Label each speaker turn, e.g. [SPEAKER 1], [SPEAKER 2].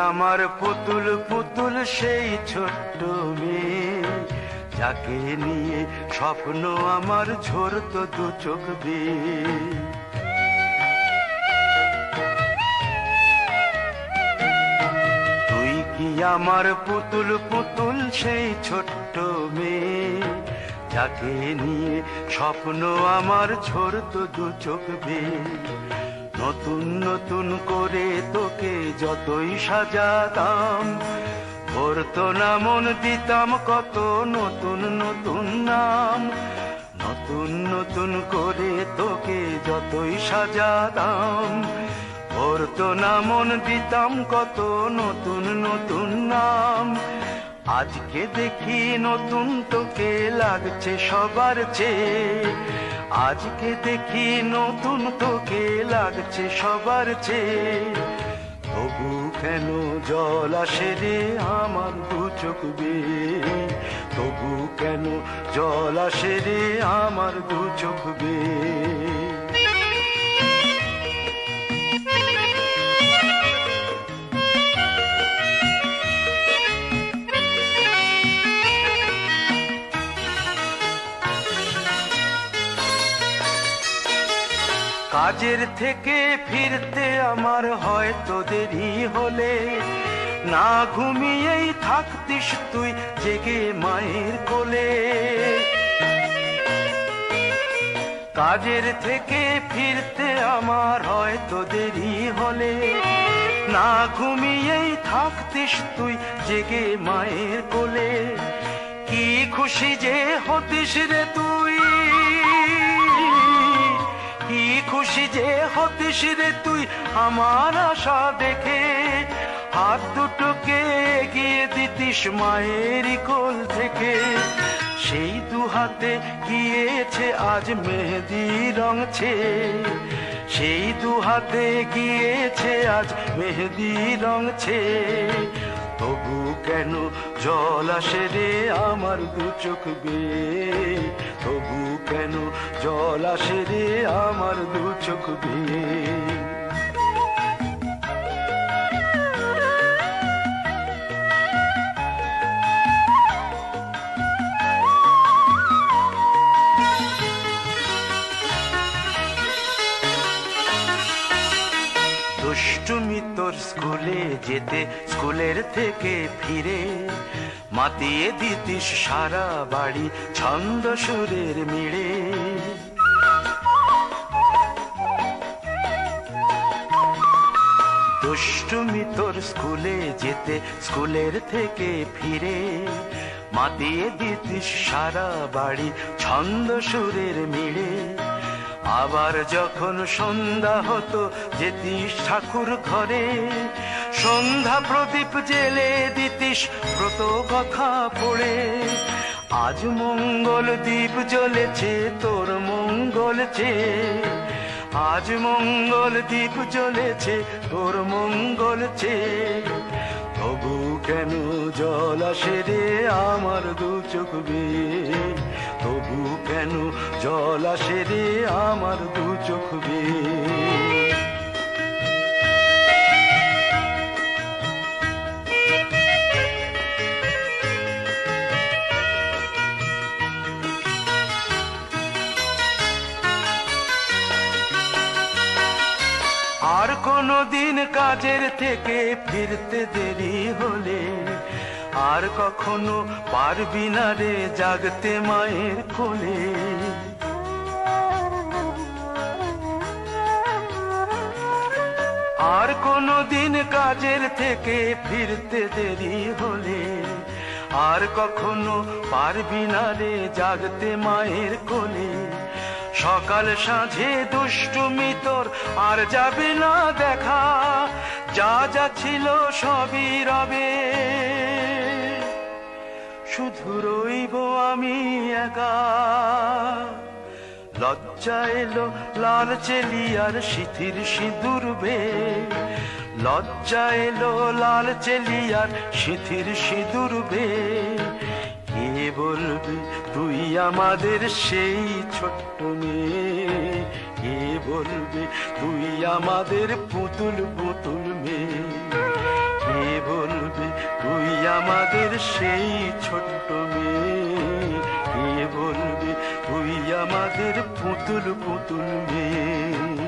[SPEAKER 1] আমার পুতুল পুতুল সেই ছোট্ট মেয়ে, যাকে নিয়ে স্বপ্ন আমার ঝরতো দু চোখ বেয়ে। তুই কি আমার পুতুল পুতুল সেই ছোট্ট মেয়ে, যাকে নিয়ে স্বপ্ন আমার ঝরতো দু চোখ বেয়ে। নতুন নতুন করে তোকে যতই সাজাতাম, ভরতো না মন দিতাম কত নতুন নতুন নাম। নতুন নতুন করে তোকে যতই সাজাতাম, ভরতো না মন দিতাম কত নতুন নতুন নাম। আজকে দেখি নতুন তোকে লাগছে সবার চেয়ে, আজকে দেখি নতুন তোকে লাগছে সবার চেয়ে। তবু কেন জল আসে রে আমার দু চোখ বেয়ে, তবু কেন জল আসে রে আমার দু চোখ বেয়ে। কাজের থেকে ফিরতে আমার হয়তো দেরি হলে, না ঘুমিয়েই থাকতিস তুই জেগে মায়ের কোলে। কাজের থেকে ফিরতে আমার হয়তো দেরি হলে, না ঘুমিয়েই থাকতিস তুই জেগে মায়ের কোলে। কি খুশি যে হতিস রে তুই, কি খুশি যে হতিস রে তুই আমার আশা দেখে। হাত দুটোকে এগিয়ে দিতিস মায়ের কোল থেকে, সেই দু হাতে গিয়েছে আজ মেহেদি রং ছেয়ে। সেই দু হাতে গিয়েছে আজ মেহেদি রং ছেয়ে। তবু কেন জল আসে রে আমার দু চোখ বেয়ে, তবু কেন জল আসে রে আমার দু চোখ বেয়ে। দুষ্টুমি তোর স্কুলে যেতে, স্কুলের থেকে ফিরে মাতিয়ে দিতিস সারা বাড়ি ছন্দ সুরের মিড়ে। দুষ্টুমি তোর স্কুলে যেতে, স্কুলের থেকে ফিরে মাতিয়ে দিতিস সারা বাড়ি ছন্দ সুরের মিড়ে। আবার যখন সন্ধ্যা হতো যেতিস ঠাকুর ঘরে, সন্ধ্যা প্রদীপ জেলে দিতিস ব্রত কথা পড়ে। আজ মঙ্গল দ্বীপ জ্বলেছে তোর মঙ্গল চেয়ে, আজ মঙ্গল দ্বীপ জ্বলেছে তোর মঙ্গল চেয়ে। তবু কেন জল আসে রে আমার দু চোখ বেয়ে, তবু কেন জল আসে রে আমার দু চোখ বেয়ে। আর কোনদিন কাজের থেকে ফিরতে দেরি হলে, আর কখনো পারবি না রে জাগতে মায়ের কোলে। আর কোনদিন কাজের থেকে ফিরতে দেরি হলে, আর কখনো পারবি না রে জাগতে মায়ের কোলে। সকাল সাঁঝে দুষ্টুমি তোর আর যাবে না দেখা, যা যা ছিল সবই রবে, শুধু রইব আমি একা। লজ্জা এলো লাল চেলিয়ার সিথির সিঁদুর বেয়ে, লজ্জা এলো লাল চেলিয়ার সিথির সিঁদুর বেয়ে। কে বলবি তুই আমাদের সেই ছোট্ট মেয়ে, কে বলবে তুই আমাদের পুতুল পুতুল মেয়ে। কে বলবে তুই আমাদের সেই ছোট্ট মেয়ে, কে বলবে তুই আমাদের পুতুল পুতুল মেয়ে।